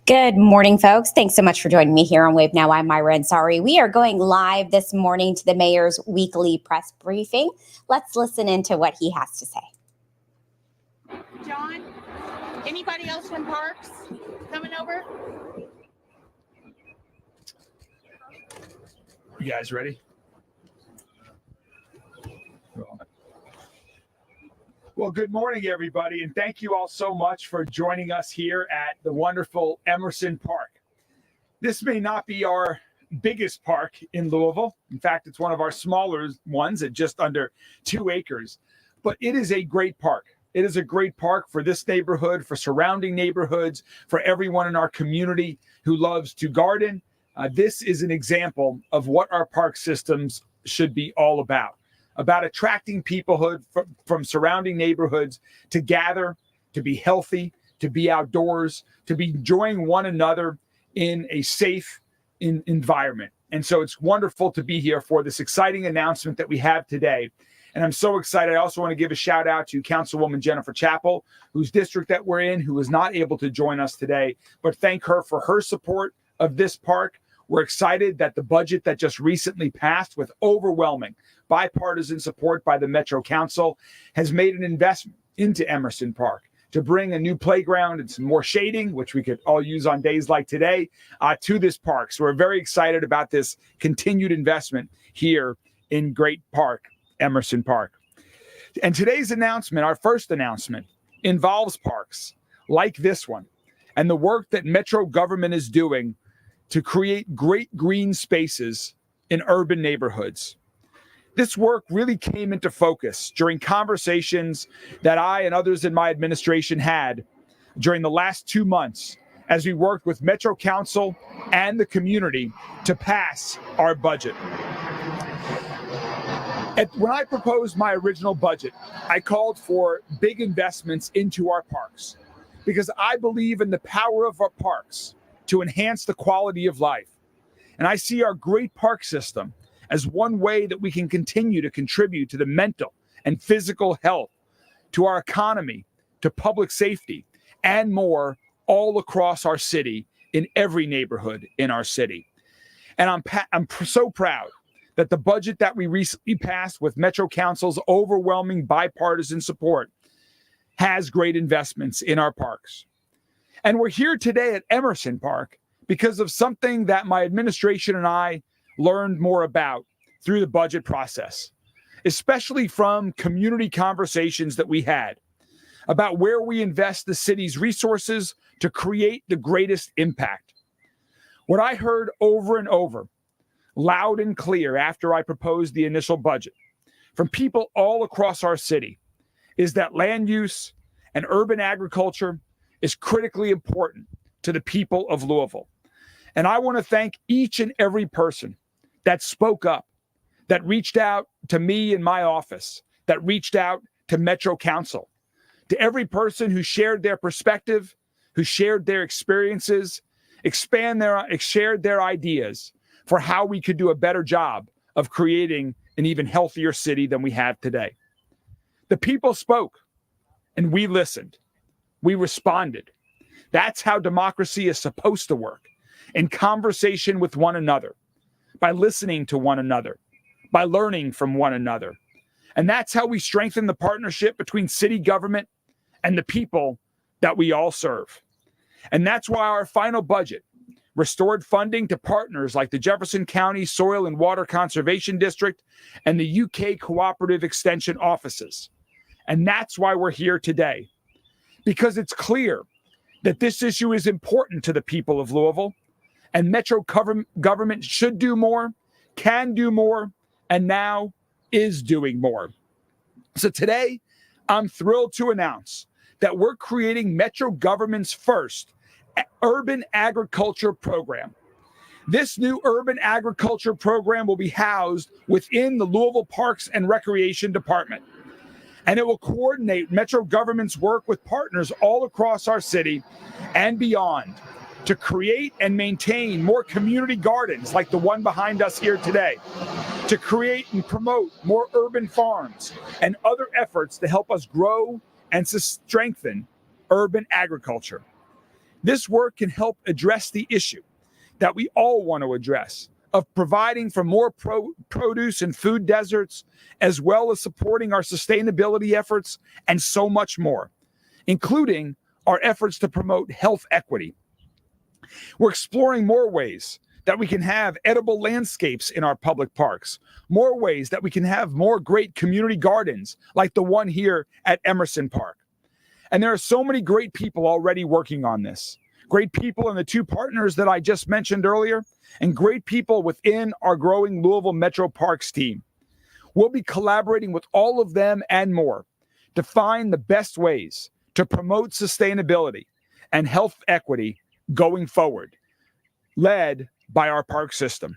Good morning, folks. Thanks so much for joining me here on Wave Now. I'm Myra Ansari. We are going live this morning to the mayor's weekly press briefing. Let's listen into what he has to say. John, anybody else from Parks coming over? You guys ready? Well, good morning, everybody, and thank you all so much for joining us here at the wonderful Emerson Park. This may not be our biggest park in Louisville. In fact, it's one of our smaller ones at just under 2 acres, but it is a great park. It is a great park for this neighborhood, for surrounding neighborhoods, for everyone in our community who loves to garden. This is an example of what our park systems should be all about attracting people from surrounding neighborhoods to gather, to be healthy, to be outdoors, to be enjoying one another in a safe environment. And so it's wonderful to be here for this exciting announcement that we have today. And I'm so excited. I also want to give a shout out to Councilwoman Jennifer Chappell, whose district that we're in, who was not able to join us today, but thank her for her support of this park. We're excited that the budget that just recently passed with overwhelming bipartisan support by the Metro Council has made an investment into Emerson Park to bring a new playground and some more shading, which we could all use on days like today, to this park. So we're very excited about this continued investment here in Great Park, Emerson Park. And today's announcement, our first announcement, involves parks like this one and the work that Metro government is doing to create great green spaces in urban neighborhoods. This work really came into focus during conversations that I and others in my administration had during the last 2 months as we worked with Metro Council and the community to pass our budget. When I proposed my original budget, I called for big investments into our parks because I believe in the power of our parks to enhance the quality of life. And I see our great park system as one way that we can continue to contribute to the mental and physical health, to our economy, to public safety, and more all across our city, in every neighborhood in our city. And I'm so proud that the budget that we recently passed with Metro Council's overwhelming bipartisan support has great investments in our parks. And we're here today at Emerson Park because of something that my administration and I learned more about through the budget process, especially from community conversations that we had about where we invest the city's resources to create the greatest impact. What I heard over and over, loud and clear after I proposed the initial budget from people all across our city, is that land use and urban agriculture is critically important to the people of Louisville. And I want to thank each and every person that spoke up, that reached out to me in my office, that reached out to Metro Council, to every person who shared their perspective, who shared their experiences, shared their ideas for how we could do a better job of creating an even healthier city than we have today. The people spoke, and we listened. We responded. That's how democracy is supposed to work, in conversation with one another, by listening to one another, by learning from one another. And that's how we strengthen the partnership between city government and the people that we all serve. And that's why our final budget restored funding to partners like the Jefferson County Soil and Water Conservation District and the UK Cooperative Extension offices. And that's why we're here today, because it's clear that this issue is important to the people of Louisville, and Metro government should do more, can do more, and now is doing more. So today, I'm thrilled to announce that we're creating Metro government's first urban agriculture program. This new urban agriculture program will be housed within the Louisville Parks and Recreation Department. And it will coordinate Metro government's work with partners all across our city and beyond to create and maintain more community gardens like the one behind us here today, to create and promote more urban farms and other efforts to help us grow and to strengthen urban agriculture. This work can help address the issue that we all want to address of providing for more produce and food deserts, as well as supporting our sustainability efforts and so much more, including our efforts to promote health equity. We're exploring more ways that we can have edible landscapes in our public parks, more ways that we can have more great community gardens like the one here at Emerson Park. And there are so many great people already working on this. Great people in the two partners that I just mentioned earlier, and great people within our growing Louisville Metro Parks team. We'll be collaborating with all of them and more to find the best ways to promote sustainability and health equity going forward, led by our park system.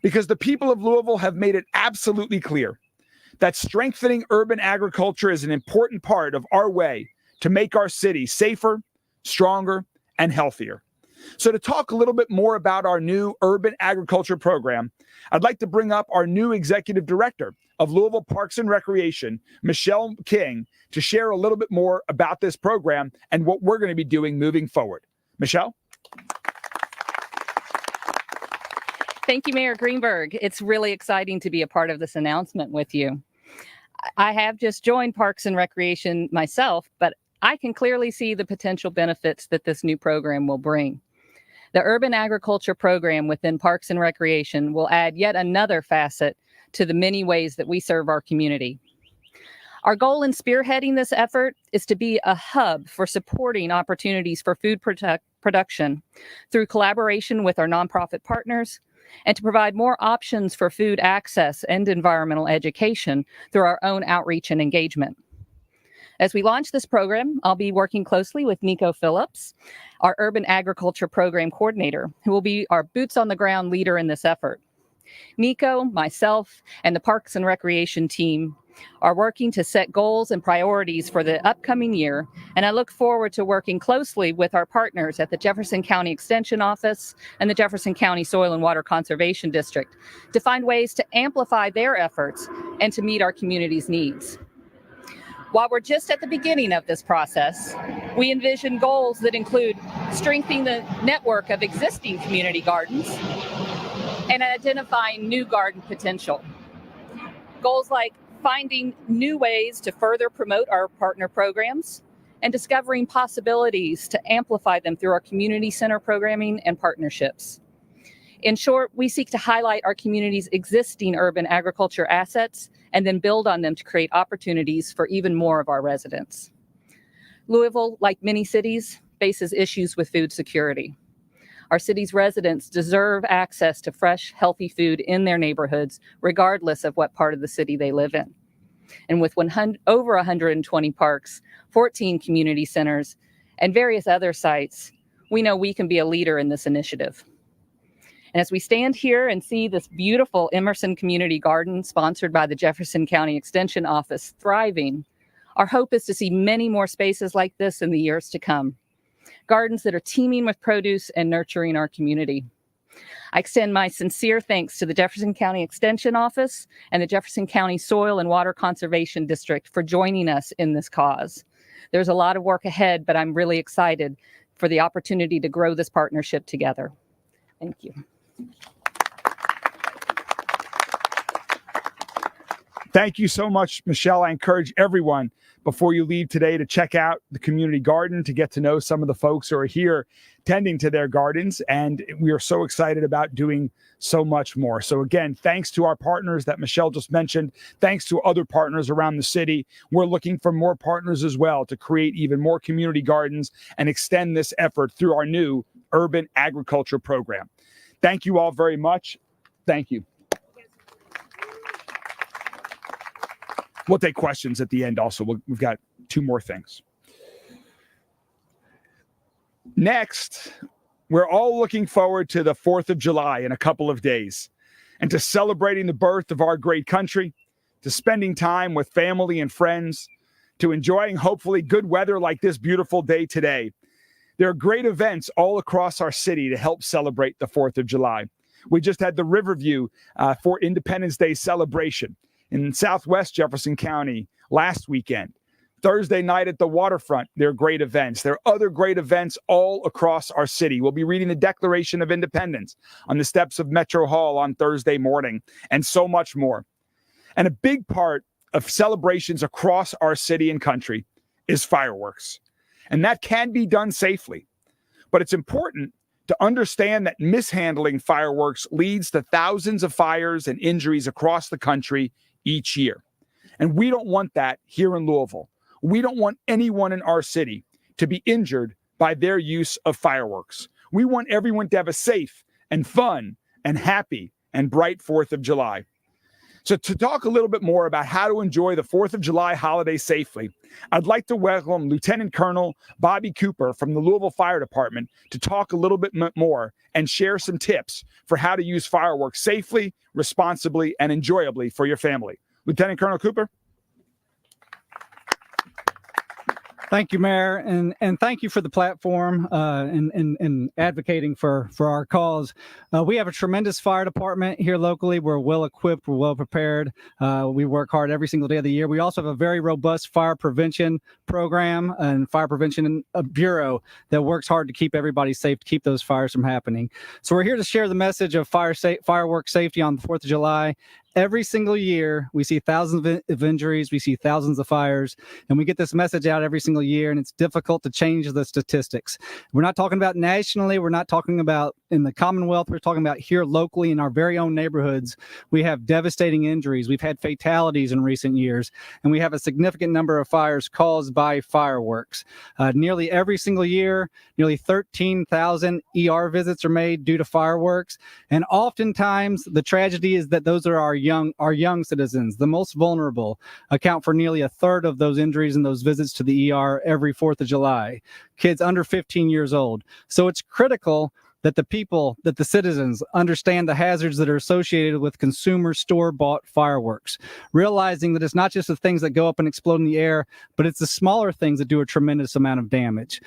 Because the people of Louisville have made it absolutely clear that strengthening urban agriculture is an important part of our way to make our city safer, stronger, and healthier. So to talk a little bit more about our new urban agriculture program, I'd like to bring up our new executive director of Louisville Parks and Recreation, Michelle King, to share a little bit more about this program and what we're going to be doing moving forward. Michelle? Thank you, Mayor Greenberg. It's really exciting to be a part of this announcement with you. I have just joined Parks and Recreation myself, but I can clearly see the potential benefits that this new program will bring. The urban agriculture program within Parks and Recreation will add yet another facet to the many ways that we serve our community. Our goal in spearheading this effort is to be a hub for supporting opportunities for food production through collaboration with our nonprofit partners, and to provide more options for food access and environmental education through our own outreach and engagement. As we launch this program, I'll be working closely with Nico Phillips, our Urban Agriculture Program Coordinator, who will be our boots-on-the-ground leader in this effort. Nico, myself, and the Parks and Recreation team are working to set goals and priorities for the upcoming year, and I look forward to working closely with our partners at the Jefferson County Extension Office and the Jefferson County Soil and Water Conservation District to find ways to amplify their efforts and to meet our community's needs. While we're just at the beginning of this process, we envision goals that include strengthening the network of existing community gardens and identifying new garden potential. Goals like finding new ways to further promote our partner programs and discovering possibilities to amplify them through our community center programming and partnerships. In short, we seek to highlight our community's existing urban agriculture assets and then build on them to create opportunities for even more of our residents. Louisville, like many cities, faces issues with food security. Our city's residents deserve access to fresh, healthy food in their neighborhoods, regardless of what part of the city they live in. And with over 120 parks, 14 community centers, and various other sites, we know we can be a leader in this initiative. And as we stand here and see this beautiful Emerson Community Garden sponsored by the Jefferson County Extension Office thriving, our hope is to see many more spaces like this in the years to come. Gardens that are teeming with produce and nurturing our community. I extend my sincere thanks to the Jefferson County Extension Office and the Jefferson County Soil and Water Conservation District for joining us in this cause. There's a lot of work ahead, but I'm really excited for the opportunity to grow this partnership together. Thank you. Thank you so much, Michelle. I encourage everyone before you leave today to check out the community garden to get to know some of the folks who are here tending to their gardens. And we are so excited about doing so much more. So again, thanks to our partners that Michelle just mentioned. Thanks to other partners around the city. We're looking for more partners as well to create even more community gardens and extend this effort through our new urban agriculture program. Thank you all very much. Thank you. We'll take questions at the end also. We've got two more things. Next, we're all looking forward to the 4th of July in a couple of days and to celebrating the birth of our great country, to spending time with family and friends, to enjoying hopefully good weather like this beautiful day today. There are great events all across our city to help celebrate the 4th of July. We just had the Riverview for Independence Day celebration in Southwest Jefferson County last weekend. Thursday night at the waterfront, there are great events. There are other great events all across our city. We'll be reading the Declaration of Independence on the steps of Metro Hall on Thursday morning, and so much more. And a big part of celebrations across our city and country is fireworks. And that can be done safely. But it's important to understand that mishandling fireworks leads to thousands of fires and injuries across the country each year. And we don't want that here in Louisville. We don't want anyone in our city to be injured by their use of fireworks. We want everyone to have a safe and fun and happy and bright 4th of July. So to talk a little bit more about how to enjoy the 4th of July holiday safely, I'd like to welcome Lieutenant Colonel Bobby Cooper from the Louisville Fire Department to talk a little bit more and share some tips for how to use fireworks safely, responsibly, and enjoyably for your family. Lieutenant Colonel Cooper. Thank you, Mayor, and thank you for the platform and advocating for our cause. We have a tremendous fire department here locally. We're well equipped. We're well prepared. We work hard every single day of the year. We also have a very robust fire prevention program and fire prevention bureau that works hard to keep everybody safe, to keep those fires from happening. So we're here to share the message of fireworks safety on the 4th of July. Every single year, we see thousands of injuries, we see thousands of fires, and we get this message out every single year, and it's difficult to change the statistics. We're not talking about nationally, we're not talking about in the Commonwealth, we're talking about here locally in our very own neighborhoods. We have devastating injuries, we've had fatalities in recent years, and we have a significant number of fires caused by fireworks. Nearly every single year, nearly 13,000 ER visits are made due to fireworks, and oftentimes the tragedy is that those are our young citizens, the most vulnerable, account for nearly a third of those injuries and those visits to the ER every 4th of July. Kids under 15 years old. So it's critical that the citizens understand the hazards that are associated with consumer store-bought fireworks, realizing that it's not just the things that go up and explode in the air, but it's the smaller things that do a tremendous amount of damage.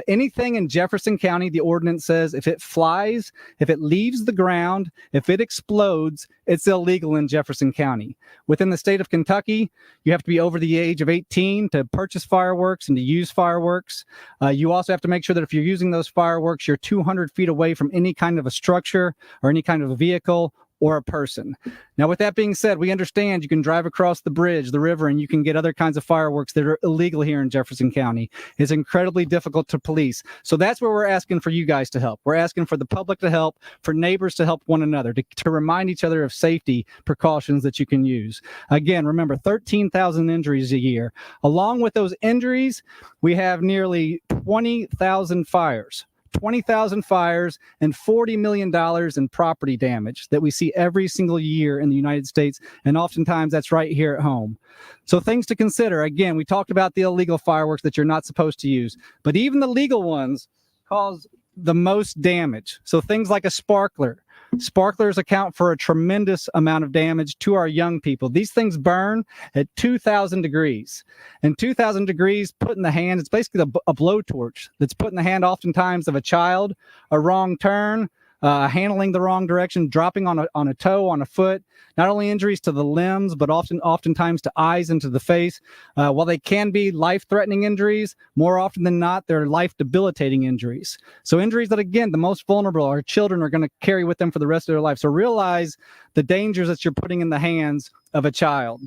Anything in Jefferson County, the ordinance says if it flies, if it leaves the ground, if it explodes, it's illegal in Jefferson County. Within the state of Kentucky, you have to be over the age of 18 to purchase fireworks and to use fireworks. You also have to make sure that if you're using those fireworks, you're 200 feet away from any kind of a structure or any kind of a vehicle or a person. Now, with that being said, we understand you can drive across the bridge, the river, and you can get other kinds of fireworks that are illegal here in Jefferson County. It's incredibly difficult to police. So that's where we're asking for you guys to help. We're asking for the public to help, for neighbors to help one another, to remind each other of safety precautions that you can use. Again, remember, 13,000 injuries a year. Along with those injuries, we have nearly 20,000 fires. 20,000 fires and $40 million in property damage that we see every single year in the United States. And oftentimes that's right here at home. So things to consider. Again, we talked about the illegal fireworks that you're not supposed to use, but even the legal ones cause the most damage. So things like a sparkler. Sparklers account for a tremendous amount of damage to our young people. These things burn at 2,000 degrees. And 2,000 degrees put in the hand, it's basically a blowtorch that's put in the hand oftentimes of a child, a wrong turn, handling the wrong direction, dropping on a toe, on a foot. Not only injuries to the limbs, but oftentimes to eyes and to the face. While they can be life-threatening injuries, more often than not, they're life-debilitating injuries. So injuries that, again, the most vulnerable, our children, are going to carry with them for the rest of their life. So realize the dangers that you're putting in the hands of a child.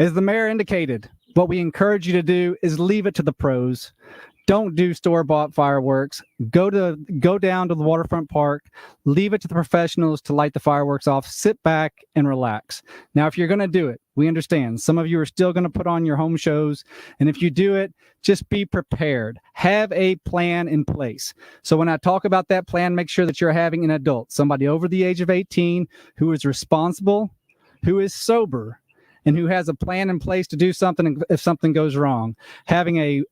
As the mayor indicated, what we encourage you to do is leave it to the pros. Don't do store-bought fireworks. Go down to the waterfront park. Leave it to the professionals to light the fireworks off. Sit back and relax. Now, if you're going to do it, we understand. Some of you are still going to put on your home shows. And if you do it, just be prepared. Have a plan in place. So when I talk about that plan, make sure that you're having an adult, somebody over the age of 18 who is responsible, who is sober, and who has a plan in place to do something if something goes wrong. Having a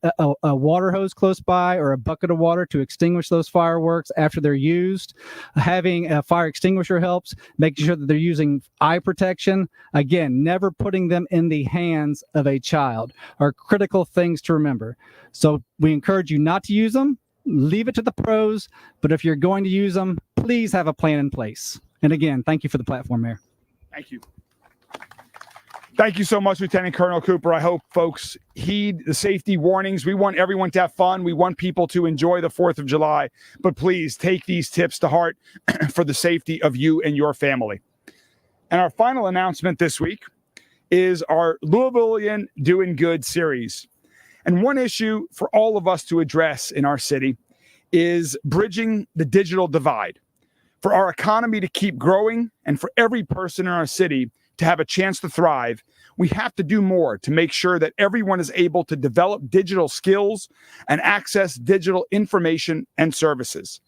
water hose close by or a bucket of water to extinguish those fireworks after they're used. Having a fire extinguisher helps. Making sure that they're using eye protection. Again, never putting them in the hands of a child are critical things to remember. So we encourage you not to use them. Leave it to the pros. But if you're going to use them, please have a plan in place. And again, thank you for the platform, Mayor. Thank you. Thank you so much, Lieutenant Colonel Cooper. I hope folks heed the safety warnings. We want everyone to have fun. We want people to enjoy the 4th of July. But please take these tips to heart for the safety of you and your family. And our final announcement this week is our Louisvillian Doing Good series. And one issue for all of us to address in our city is bridging the digital divide. For our economy to keep growing and for every person in our city to have a chance to thrive, we have to do more to make sure that everyone is able to develop digital skills and access digital information and services.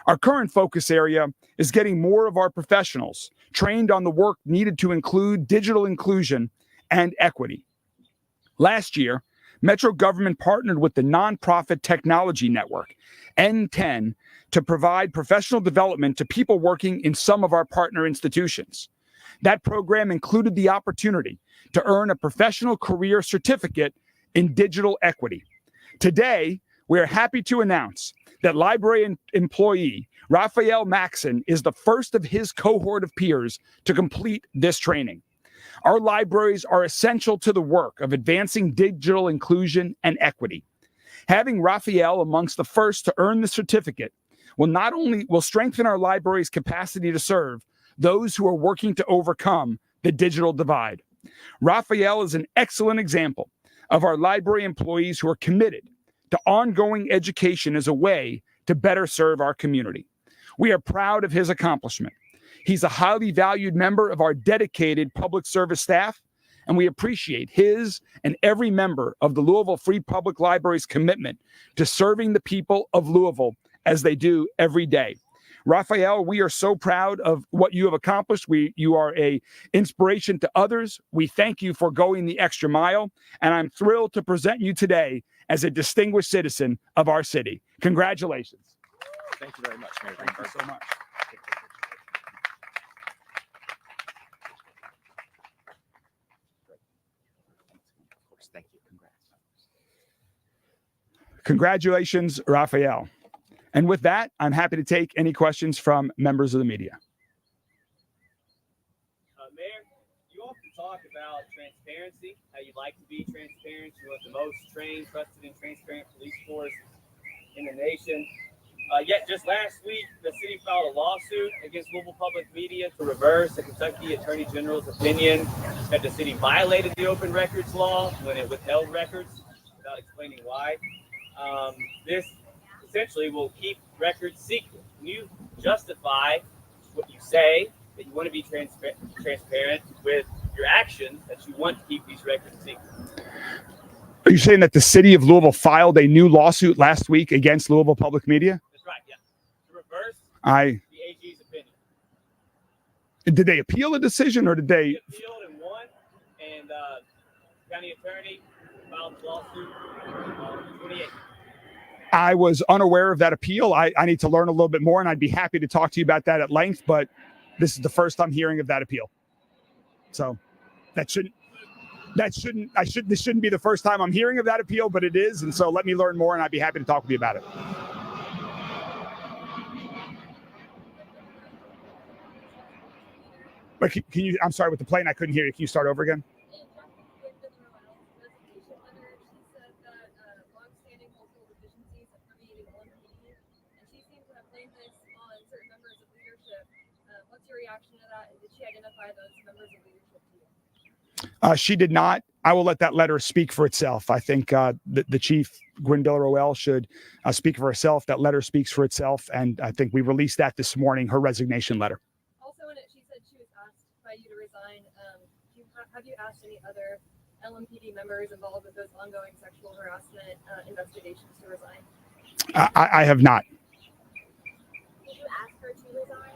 Our current focus area is getting more of our professionals trained on the work needed to include digital inclusion and equity. Last year, Metro government partnered with the nonprofit technology network, N10, to provide professional development to people working in some of our partner institutions. That program included the opportunity to earn a professional career certificate in digital equity. Today, we are happy to announce that library employee Raphael Maxon is the first of his cohort of peers to complete this training. Our libraries are essential to the work of advancing digital inclusion and equity. Having Raphael amongst the first to earn the certificate will strengthen our library's capacity to serve those who are working to overcome the digital divide. Raphael is an excellent example of our library employees who are committed to ongoing education as a way to better serve our community. We are proud of his accomplishment. He's a highly valued member of our dedicated public service staff, and we appreciate his and every member of the Louisville Free Public Library's commitment to serving the people of Louisville as they do every day. Raphael, we are so proud of what you have accomplished. You are an inspiration to others. We thank you for going the extra mile, and I'm thrilled to present you today as a distinguished citizen of our city. Congratulations. Thank you very much, Mayor. Thank you so much. Of course, thank you. Congrats. Congratulations, Raphael. And with that, I'm happy to take any questions from members of the media. Mayor, you often talk about transparency, how you'd like to be transparent. You want the most trained, trusted, and transparent police force in the nation. Yet just last week, the city filed a lawsuit against Louisville Public Media to reverse the Kentucky Attorney General's opinion that the city violated the open records law when it withheld records without explaining why. This essentially will keep records secret. Can you justify what you say, that you want to be transparent with your actions, that you want to keep these records secret? Are you saying that the city of Louisville filed a new lawsuit last week against Louisville Public Media? That's right, yeah. To reverse the AG's opinion. Did they appeal the decision, or did they? They appealed and won, and county attorney filed the lawsuit on the 28th. I was unaware of that appeal. I need to learn a little bit more, and I'd be happy to talk to you about that at length, but this is the first I'm hearing of that appeal. So this shouldn't be the first time I'm hearing of that appeal, but it is. And so let me learn more, and I'd be happy to talk with you about it. But can you, I'm sorry, with the plane, I couldn't hear you. Can you start over again? She did not. I will let that letter speak for itself. I think the chief, Gwendolyn Roel, should speak for herself. That letter speaks for itself, and I think we released that this morning, her resignation letter. Also in it, she said she was asked by you to resign. Have you asked any other LMPD members involved with those ongoing sexual harassment investigations to resign? I have not. Did you ask her to resign?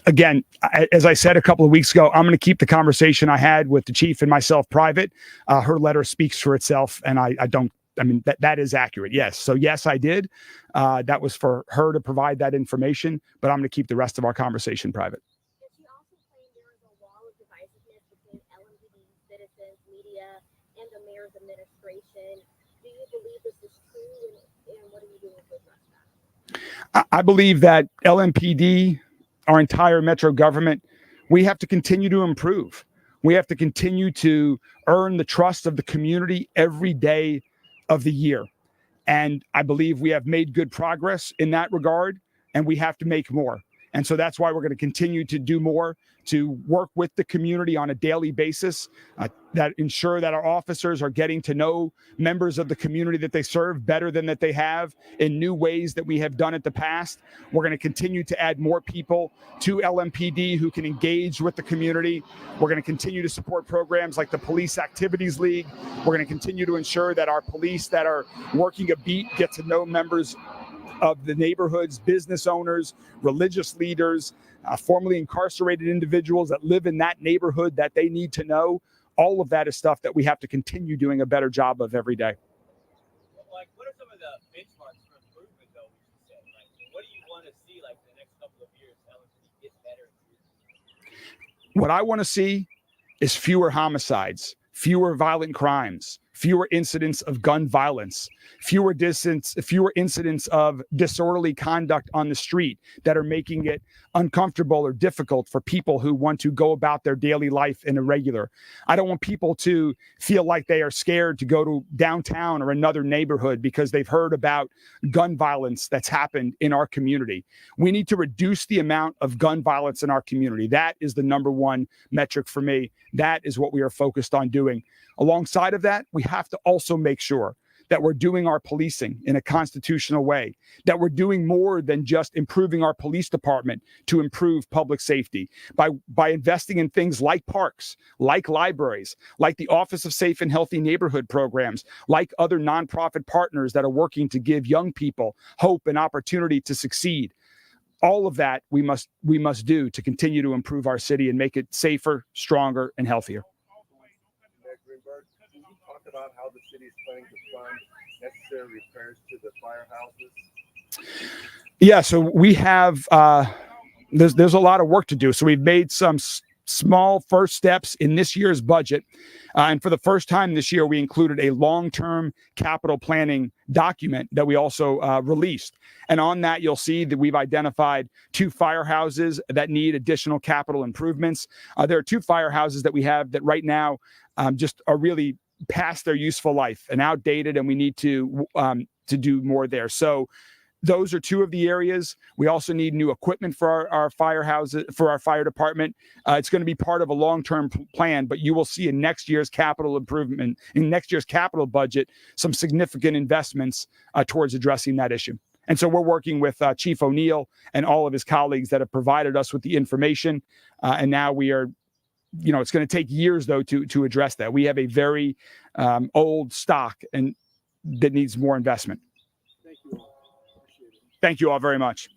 Again, as I said a couple of weeks ago, I'm going to keep the conversation I had with the chief and myself private. Her letter speaks for itself, and that is accurate. Yes. So yes, I did. That was for her to provide that information, but I'm going to keep the rest of our conversation private. She also claimed there was a wall of divisiveness between LMPD, citizens, media, and the mayor's administration. Do you believe this is true, and what are you doing to address that? I believe that LMPD, our entire Metro government, we have to continue to improve. We have to continue to earn the trust of the community every day of the year. And I believe we have made good progress in that regard, and we have to make more. And so that's why we're going to continue to do more to work with the community on a daily basis, that ensure that our officers are getting to know members of the community that they serve better than that they have in new ways that we have done in the past. We're going to continue to add more people to LMPD who can engage with the community. We're going to continue to support programs like the Police Activities League. We're going to continue to ensure that our police that are working a beat get to know members of the neighborhoods, business owners, religious leaders, formerly incarcerated individuals that live in that neighborhood that they need to know. All of that is stuff that we have to continue doing a better job of every day. Like, what are some of the benchmarks for improvement, though, would you say? Like, what do you want to see, like, in the next couple of years, LMPD get better? What I want to see is fewer homicides, fewer violent crimes, fewer incidents of gun violence, fewer incidents of disorderly conduct on the street that are making it uncomfortable or difficult for people who want to go about their daily life in a regular. I don't want people to feel like they are scared to go to downtown or another neighborhood because they've heard about gun violence that's happened in our community. We need to reduce the amount of gun violence in our community. That is the number one metric for me. That is what we are focused on doing. Alongside of that, we have to also make sure that we're doing our policing in a constitutional way, that we're doing more than just improving our police department to improve public safety by investing in things like parks, like libraries, like the Office of Safe and Healthy Neighborhood programs, like other nonprofit partners that are working to give young people hope and opportunity to succeed. All of that we must do to continue to improve our city and make it safer, stronger, and healthier. Greenberg, can you talk about how the city is planning to fund necessary repairs to the firehouses? Yeah, so we have there's a lot of work to do. So we've made some small first steps in this year's budget. And for the first time this year, we included a long-term capital planning document that we also released. And on that, you'll see that we've identified 2 firehouses that need additional capital improvements. There are 2 firehouses that we have that right now just are really past their useful life and outdated, and we need to do more there. So those are 2 of the areas. We also need new equipment for our firehouses, for our fire department. It's going to be part of a long-term plan, but you will see in next year's capital improvement, in next year's capital budget, some significant investments towards addressing that issue. And so we're working with Chief O'Neill and all of his colleagues that have provided us with the information. And now we are, it's going to take years, though, to address that. We have a very old stock and that needs more investment. Thank you all. Thank you all very much.